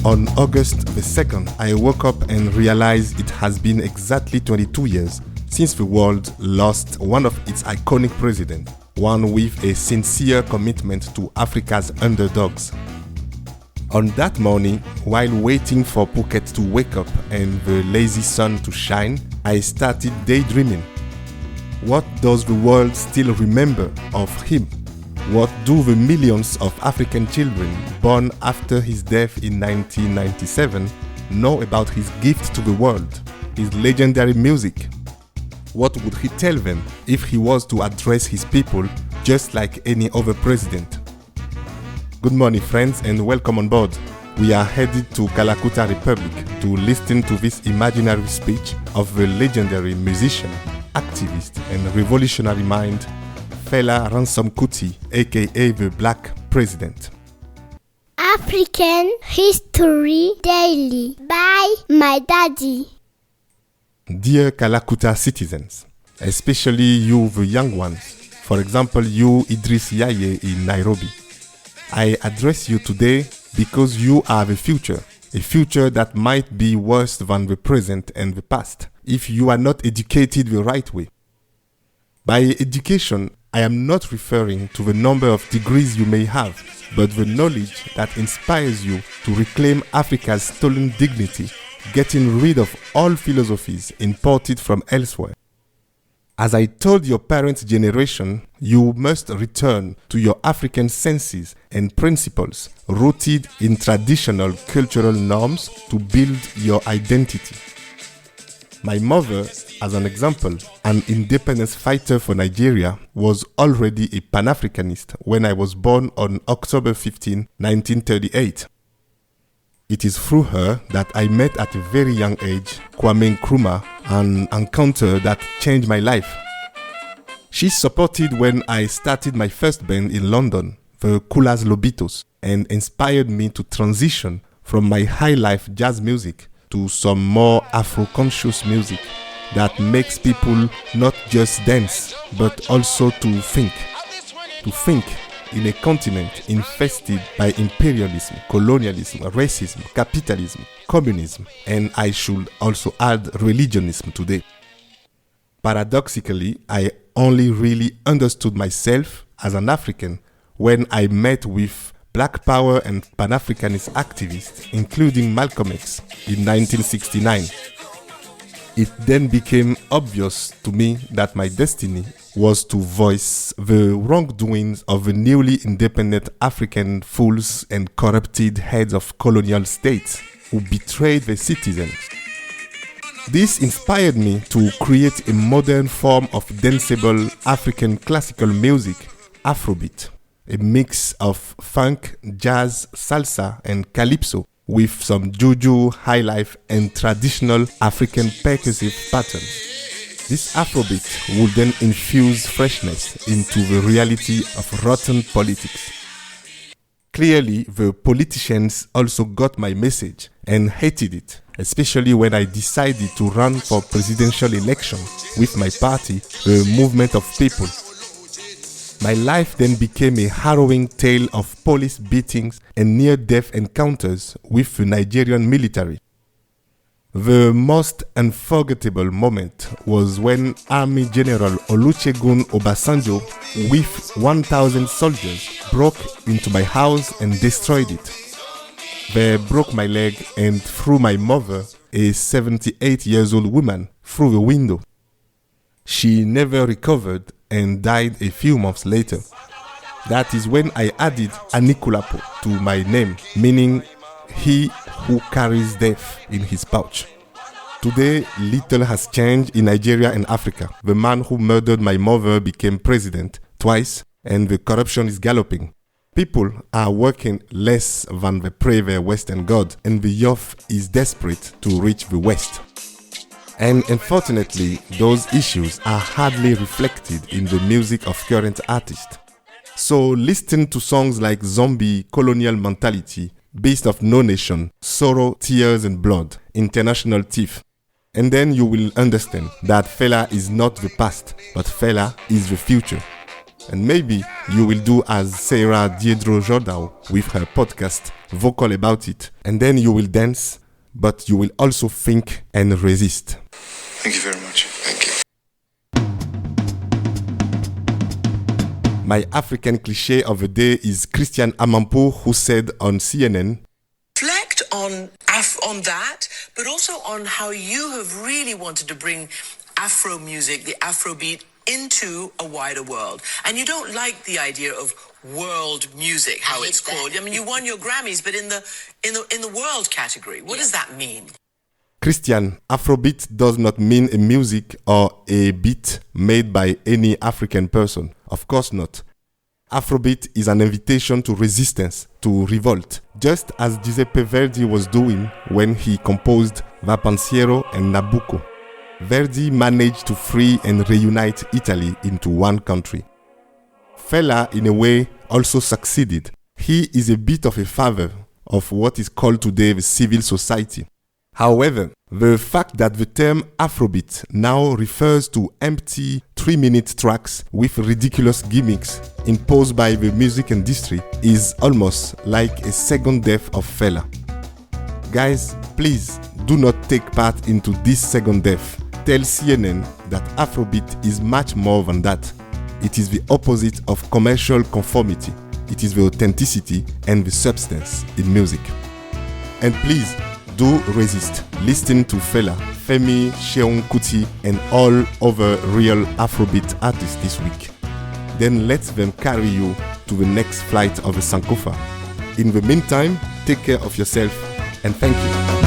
On August the 2nd, I woke up and realized it has been exactly 22 years since the world lost one of its iconic presidents, one with a sincere commitment to Africa's underdogs. On that morning, while waiting for Phuket to wake up and the lazy sun to shine, I started daydreaming. What does the world still remember of him? What do the millions of African children born after his death in 1997 know about his gift to the world, his legendary music? What would he tell them if he was to address his people just like any other president? Good morning, friends, and welcome on board. We are headed to Kalakuta Republic to listen to this imaginary speech of the legendary musician, activist, and revolutionary mind, Fela Ransome Kuti, aka the Black President. African History Daily by my daddy. Dear Kalakuta citizens, especially you the young ones, for example you Idris Yaye in Nairobi, I address you today because you are the future, a future that might be worse than the present and the past if you are not educated the right way. By education, I am not referring to the number of degrees you may have, but the knowledge that inspires you to reclaim Africa's stolen dignity, getting rid of all philosophies imported from elsewhere. As I told your parents' generation, you must return to your African senses and principles rooted in traditional cultural norms to build your identity. My mother, as an example, an independence fighter for Nigeria, was already a Pan-Africanist when I was born on October 15, 1938. It is through her that I met at a very young age Kwame Nkrumah, an encounter that changed my life. She supported when I started my first band in London, the Kulas Lobitos, and inspired me to transition from my high-life jazz music to some more Afro-conscious music that makes people not just dance, but also to think. To think in a continent infested by imperialism, colonialism, racism, capitalism, communism, and I should also add religionism today. Paradoxically, I only really understood myself as an African when I met with Black Power and Pan-Africanist activists, including Malcolm X, in 1969. It then became obvious to me that my destiny was to voice the wrongdoings of the newly independent African fools and corrupted heads of colonial states who betrayed their citizens. This inspired me to create a modern form of danceable African classical music, Afrobeat, a mix of funk, jazz, salsa, and calypso with some juju, highlife, and traditional African percussive patterns. This Afrobeat would then infuse freshness into the reality of rotten politics. Clearly, the politicians also got my message and hated it, especially when I decided to run for presidential election with my party, the Movement of People. My life then became a harrowing tale of police beatings and near-death encounters with the Nigerian military. The most unforgettable moment was when Army General Olusegun Obasanjo, with 1,000 soldiers, broke into my house and destroyed it. They broke my leg and threw my mother, a 78-year-old woman, through the window. She never recovered and died a few months later. That is when I added Anikulapo to my name, meaning he who carries death in his pouch. Today, little has changed in Nigeria and Africa. The man who murdered my mother became president twice, and the corruption is galloping. People are working less than they pray their Western God, and the youth is desperate to reach the West. And unfortunately, those issues are hardly reflected in the music of current artists. So listen to songs like Zombie, Colonial Mentality, Beast of No Nation, Sorrow, Tears and Blood, International Thief. And then you will understand that Fela is not the past, but Fela is the future. And maybe you will do as Sarah Diedro Jordao with her podcast, Vocal About It. And then you will dance, but you will also think and resist. Thank you very much. Thank you. My African cliché of the day is Christian Amanpour, who said on CNN, reflect on that, but also on how you have really wanted to bring Afro music, the Afrobeat, into a wider world. And you don't like the idea of world music, how it's called. I mean, you won your Grammys, but in the world category. What does that mean? Christian, Afrobeat does not mean a music or a beat made by any African person. Of course not. Afrobeat is an invitation to resistance, to revolt, just as Giuseppe Verdi was doing when he composed Va Pensiero and Nabucco. Verdi managed to free and reunite Italy into one country. Fela, in a way, also succeeded. He is a bit of a father of what is called today the civil society. However, the fact that the term Afrobeat now refers to empty 3-minute tracks with ridiculous gimmicks imposed by the music industry is almost like a second death of Fela. Guys, please do not take part into this second death. Tell CNN that Afrobeat is much more than that. It is the opposite of commercial conformity. It is the authenticity and the substance in music. And please, do resist. Listen to Fela, Femi, Seun Kuti, and all other real Afrobeat artists this week. Then let them carry you to the next flight of the Sankofa. In the meantime, take care of yourself and thank you.